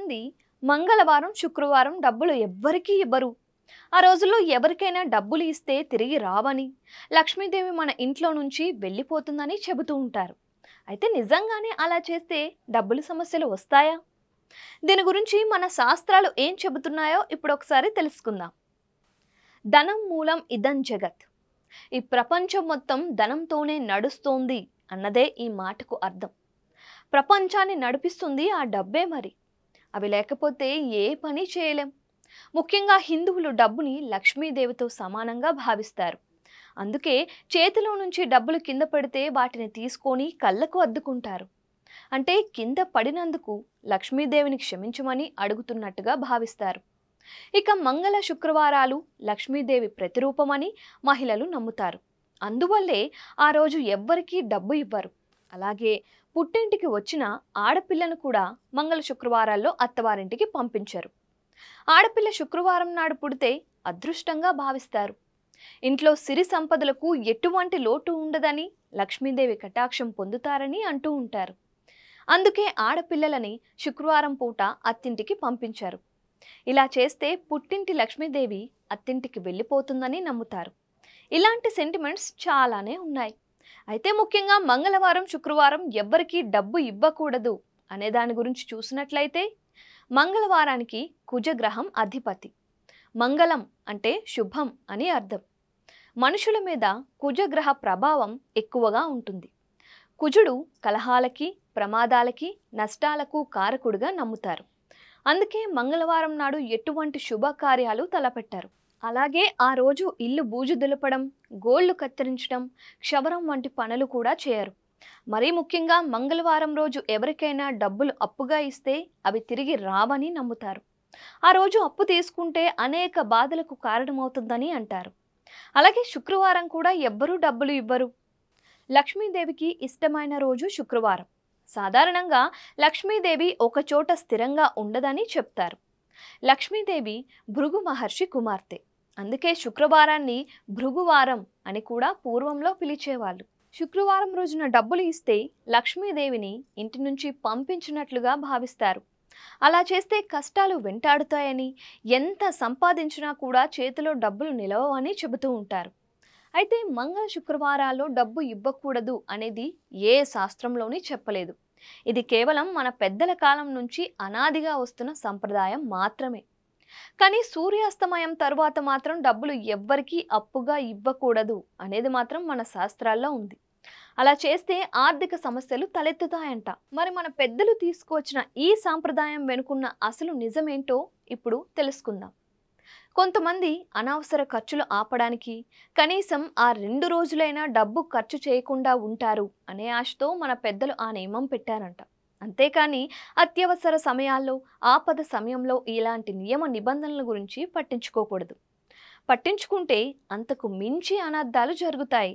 చాలామంది మంగళవారం, శుక్రవారం డబ్బులు ఎవ్వరికీ ఇవ్వరు. ఆ రోజుల్లో ఎవరికైనా డబ్బులు ఇస్తే తిరిగి రావని, లక్ష్మీదేవి మన ఇంట్లో నుంచి వెళ్ళిపోతుందని చెబుతూ ఉంటారు. అయితే నిజంగానే అలా చేస్తే డబ్బులు సమస్యలు వస్తాయా? దీని గురించి మన శాస్త్రాలు ఏం చెబుతున్నాయో ఇప్పుడు ఒకసారి తెలుసుకుందాం. ధనం మూలం ఇదం జగత్. ఈ ప్రపంచం మొత్తం ధనంతోనే నడుస్తోంది అన్నదే ఈ మాటకు అర్థం. ప్రపంచాన్ని నడిపిస్తుంది ఆ డబ్బే మరి. అవి లేకపోతే ఏ పని చేయలేం. ముఖ్యంగా హిందువులు డబ్బుని లక్ష్మీదేవితో సమానంగా భావిస్తారు. అందుకే చేతిలో నుంచి డబ్బులు కింద పడితే వాటిని తీసుకొని కళ్ళకు అద్దుకుంటారు. అంటే కింద పడినందుకు లక్ష్మీదేవిని క్షమించమని అడుగుతున్నట్టుగా భావిస్తారు. ఇక మంగళ శుక్రవారాలు లక్ష్మీదేవి ప్రతిరూపమని మహిళలు నమ్ముతారు. అందువల్లే ఆ రోజు ఎవ్వరికీ డబ్బు ఇవ్వరు. అలాగే పుట్టింటికి వచ్చిన ఆడపిల్లను కూడా మంగళ శుక్రవారాల్లో అత్తవారింటికి పంపించరు. ఆడపిల్ల శుక్రవారం నాడు పుడితే అదృష్టంగా భావిస్తారు. ఇంట్లో సిరి సంపదలకు ఎటువంటి లోటు ఉండదని, లక్ష్మీదేవి కటాక్షం పొందుతారని అంటూ ఉంటారు. అందుకే ఆడపిల్లలని శుక్రవారం పూట అత్తింటికి పంపించారు. ఇలా చేస్తే పుట్టింటి లక్ష్మీదేవి అత్తింటికి వెళ్ళిపోతుందని నమ్ముతారు. ఇలాంటి సెంటిమెంట్స్ చాలానే ఉన్నాయి. అయితే ముఖ్యంగా మంగళవారం, శుక్రవారం ఎవ్వరికీ డబ్బు ఇవ్వకూడదు అనే దాని గురించి చూసినట్లయితే, మంగళవారానికి కుజగ్రహం అధిపతి. మంగళం అంటే శుభం అని అర్థం. మనుషుల మీద కుజగ్రహ ప్రభావం ఎక్కువగా ఉంటుంది. కుజుడు కలహాలకి, ప్రమాదాలకి, నష్టాలకు కారకుడుగా నమ్ముతారు. అందుకే మంగళవారం నాడు ఎటువంటి శుభకార్యాలు తలపెట్టారు. అలాగే ఆ రోజు ఇల్లు బూజు దులపడం, గోళ్లు కత్తిరించడం, క్షవరం వంటి పనులు కూడా చేయరు. మరీ ముఖ్యంగా మంగళవారం రోజు ఎవరికైనా డబ్బులు అప్పుగా ఇస్తే అవి తిరిగి రావని నమ్ముతారు. ఆ రోజు అప్పు తీసుకుంటే అనేక బాధలకు కారణమవుతుందని అంటారు. అలాగే శుక్రవారం కూడా ఎవ్వరూ డబ్బులు ఇవ్వరు. లక్ష్మీదేవికి ఇష్టమైన రోజు శుక్రవారం. సాధారణంగా లక్ష్మీదేవి ఒకచోట స్థిరంగా ఉండదని చెప్తారు. లక్ష్మీదేవి భృగు మహర్షి కుమార్తె. అందుకే శుక్రవారాన్ని భృగువారం అని కూడా పూర్వంలో పిలిచేవాళ్ళు. శుక్రవారం రోజున డబ్బులు ఇస్తే లక్ష్మీదేవిని ఇంటి నుంచి పంపించినట్లుగా భావిస్తారు. అలా చేస్తే కష్టాలు వెంటాడుతాయని, ఎంత సంపాదించినా కూడా చేతిలో డబ్బులు నిలవని చెబుతూ ఉంటారు. అయితే మంగళ శుక్రవారాల్లో డబ్బు ఇవ్వకూడదు అనేది ఏ శాస్త్రంలోని చెప్పలేదు. ఇది కేవలం మన పెద్దల కాలం నుంచి అనాదిగా వస్తున్న సంప్రదాయం మాత్రమే. కానీ సూర్యాస్తమయం తరువాత మాత్రం డబ్బులు ఎవ్వరికీ అప్పుగా ఇవ్వకూడదు అనేది మాత్రం మన శాస్త్రాల్లో ఉంది. అలా చేస్తే ఆర్థిక సమస్యలు తలెత్తుతాయంట. మరి మన పెద్దలు తీసుకువచ్చిన ఈ సాంప్రదాయం వెనుకున్న అసలు నిజమేంటో ఇప్పుడు తెలుసుకుందాం. కొంతమంది అనవసర ఖర్చులు ఆపడానికి కనీసం ఆ 2 రోజులైనా డబ్బు ఖర్చు చేయకుండా ఉంటారు అనే ఆశతో మన పెద్దలు ఆ నియమం పెట్టారంట. అంతేకాని అత్యవసర సమయాల్లో, ఆపద సమయంలో ఇలాంటి నియమ నిబంధనల గురించి పట్టించుకోకూడదు. పట్టించుకుంటే అంతకు మించి అనర్థాలు జరుగుతాయి.